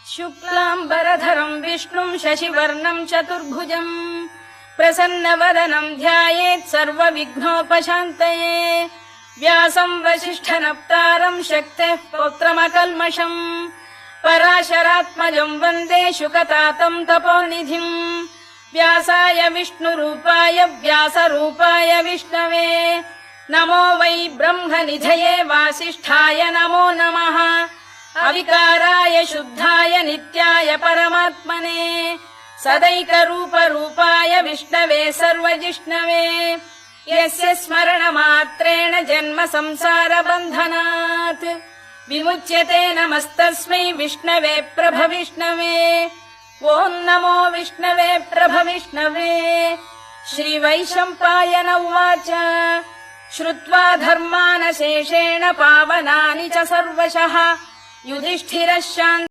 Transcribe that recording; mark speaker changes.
Speaker 1: शुक्लाम्बरधरम् विष्णुम् शशिवर्णम् चतुर्भुजम् प्रसन्नवदनम् ध्यायेत् सर्वविघ्नोपशान्तये व्यासम् वसिष्ठनप्तारम् शक्तेः पौत्रमकल्मषम् पराशरात्मजम् वन्दे शुकतातम् तपोनिधिम् व्यासाय विष्णुरूपाय व्यासरूपाय विष्णवे नमो वै ब्रह्मनिधये वासिष्ठाय नमो नमः अविकाराय शुद्धाय नित्याय परमात्मने सदैकरूपरूपाय विष्णवे सर्वजिष्णवे यस्य स्मरणमात्रेण जन्म संसारबन्धनात् विमुच्यते नमस्तस्मै विष्णवे प्रभविष्णवे ॐ नमो विष्णवे प्रभविष्णवे श्रीवैशम्पायन उवाच श्रुत्वा धर्मानशेषेण पावनानि च सर्वशः युधिष्ठिरः